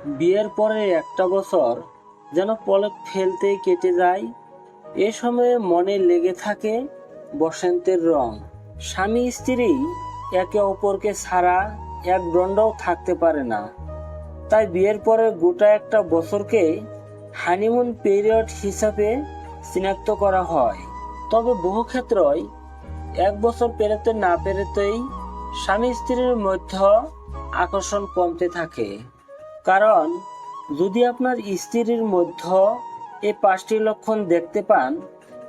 বিয়ের পরে একটা বছর যেন পলক ফেলতেই কেটে যায়। এ সময়ে মনে লেগে থাকে বসন্তের রং। স্বামী স্ত্রী একে অপরকে ছাড়া এক দণ্ডও থাকতে পারে না। তাই বিয়ের পরে গোটা একটা বছরকে হানিমুন পিরিয়ড হিসাবে চিনাক্ত করা হয়। তবে বহু ক্ষেত্রেই এক বছর পেরোতে না পেরোতেই স্বামী স্ত্রীর মধ্যে আকর্ষণ কমতে থাকে। কারণ যদি আপনার স্ত্রীর মধ্যে এই 5টি লক্ষণ দেখতে পান,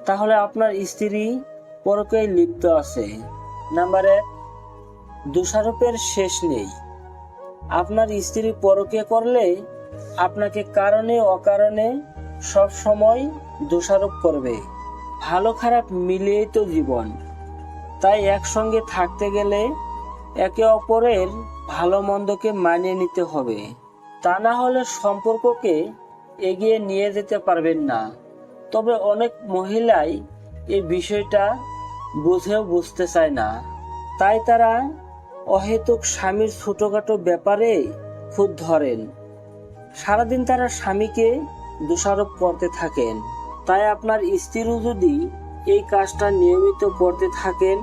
তাহলে আপনার স্ত্রী পরকীয়ায় লিপ্ত আছে। নাম্বার 1, দোষারোপের শেষ নেই। আপনার স্ত্রী পরকীয়া করলে আপনাকে কারণে অকারণে সব সময় দোষারোপ করবে। ভালো খারাপ মিলিয়েই তো জীবন। তাই একসঙ্গে থাকতে গেলে একে অপরের ভালো মন্দকে মানিয়ে নিতে হবে। তা না হলে সম্পর্ককে এগিয়ে নিয়ে যেতে পারবেন না। তবে অনেক মহিলাই এই বিষয়টা বুঝেও বুঝতে চায় না। তাই তারা অহেতুক স্বামীর ছোটখাটো ব্যাপারে খুঁত ধরেন। সারাদিন তারা স্বামীকে দোষারোপ করতে থাকেন। তাই আপনার স্ত্রীও যদি এই কাজটা নিয়মিত করতে থাকেন,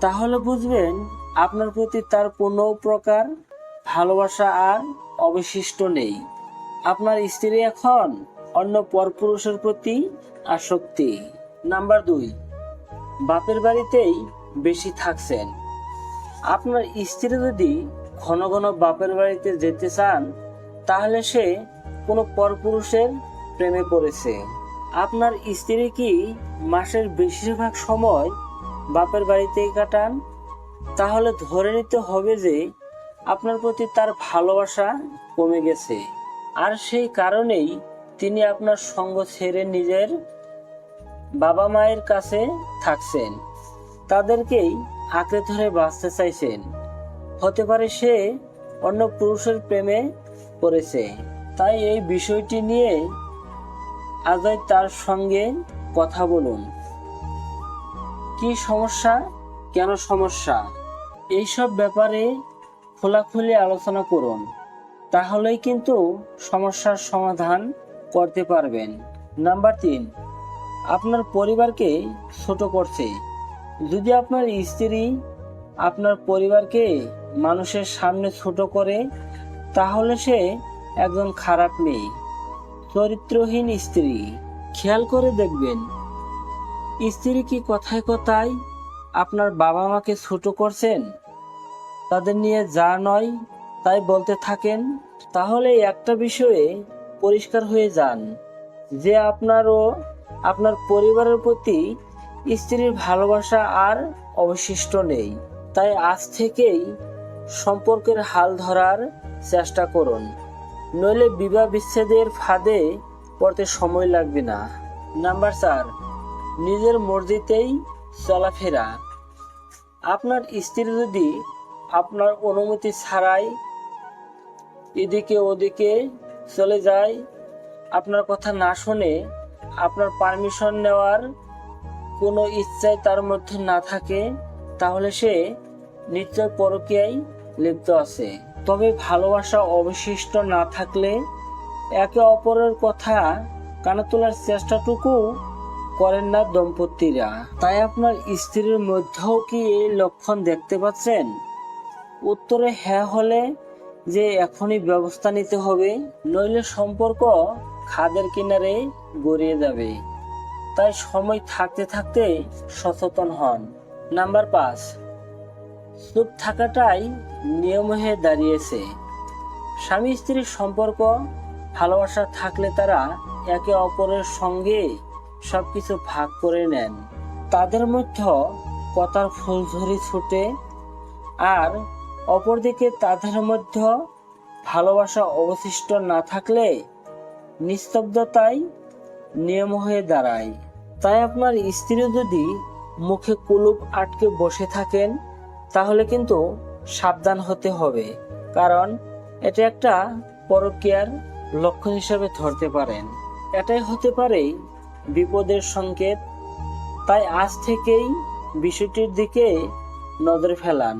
তাহলে বুঝবেন আপনার প্রতি তার কোনো প্রকার ভালোবাসা আর অবশিষ্ট নেই। আপনার স্ত্রী এখন অন্য পরপুরুষের প্রতি আসক্তি। নাম্বার 2, বাপের বাড়িতেই বেশি থাকছেন। আপনার স্ত্রী যদি ঘন ঘন বাপের বাড়িতে যেতে চান, তাহলে সে কোনো পরপুরুষের প্রেমে পড়েছে। আপনার স্ত্রী কি মাসের বেশিরভাগ সময় বাপের বাড়িতেই কাটান? তাহলে ধরে নিতে হবে যে আপনার প্রতি তার ভালোবাসা কমে গেছে। আর সেই কারণেই তিনি আপনার সঙ্গ ছেড়ে নিজের বাবা মায়ের কাছে থাকছেন। তাদেরকেই আঁকড়ে ধরে বাঁচতে চাইছেন। হতে পারে সে অন্য পুরুষের প্রেমে পড়েছে। তাই এই বিষয়টি নিয়ে আজই তার সঙ্গে কথা বলুন। কি সমস্যা, কেন সমস্যা, এইসব ব্যাপারে খোলাখুলি আলোচনা করুন। তাহলেই কিন্তু সমস্যার সমাধান করতে পারবেন। নাম্বার 3, আপনার পরিবারকে ছোট করছে। যদি আপনার স্ত্রী আপনার পরিবারকে মানুষের সামনে ছোট করে, তাহলে সে একজন খারাপ মেয়ে, চরিত্রহীন স্ত্রী। খেয়াল করে দেখবেন, স্ত্রী কি কথায় কথায় আপনার বাবা মাকে ছোট করছেন, তাদের নিয়ে যা নয় তাই বলতে থাকেন, তাহলে একটা বিষয়ে পরিষ্কার হয়ে যান যে আপনার ও আপনার পরিবারের প্রতি স্ত্রীর ভালোবাসা আর অবশিষ্ট নেই। তাই আজ থেকেই সম্পর্কের হাল ধরার চেষ্টা করুন, নইলে বিবাহ বিচ্ছেদের ফাঁদে পড়তে সময় লাগবে না। নাম্বার 4, নিজের মর্জিতেই চলাফেরা। আপনার স্ত্রী যদি আপনার অনুমতি ছাড়াই এদিকে ওদিকে চলে যায়, আপনার কথা না শুনে, আপনার পারমিশন নেওয়ার কোনো ইচ্ছাই তার মধ্যে না থাকে, তাহলে সে নিশ্চয় পরকীয়ায় লিপ্ত আছে। তবে ভালোবাসা অবশিষ্ট না থাকলে একে অপরের কথা কানে তোলার চেষ্টাটুকু করেন না দম্পতিরা। তাই আপনার স্ত্রীর মধ্যেও কি এই লক্ষণ দেখতে পাচ্ছেন? উত্তরে হ্যাঁ হলে যে এখনই ব্যবস্থা নিতে হবে, নইলে সম্পর্ক খাদের কিনারে গড়িয়ে যাবে। তাই সময় থাকতে থাকতে সচেতন হন। নাম্বার 5, চুপ থাকাটাই নিয়ম হয়ে দাঁড়িয়েছে। স্বামী স্ত্রীর সম্পর্ক ভালোবাসা থাকলে তারা একে অপরের সঙ্গে সবকিছু ভাগ করে নেন। তাদের মধ্যে কথার ফুলঝড়ি ছুটে। আর অপরদিকে তাদের মধ্যে ভালোবাসা অবশিষ্ট না থাকলে নিস্তব্ধতাই নিয়ম হয়ে দাঁড়ায়। তাই আপনার স্ত্রী যদি মুখে কুলুপ আটকে বসে থাকেন, তাহলে কিন্তু সাবধান হতে হবে, কারণ এটা একটা পরকীয়ার লক্ষণ হিসেবে ধরতে পারেন। এটাই হতে পারে বিপদের সংকেত। তাই আজ থেকেই বিষয়টির দিকে নজর ফেলান।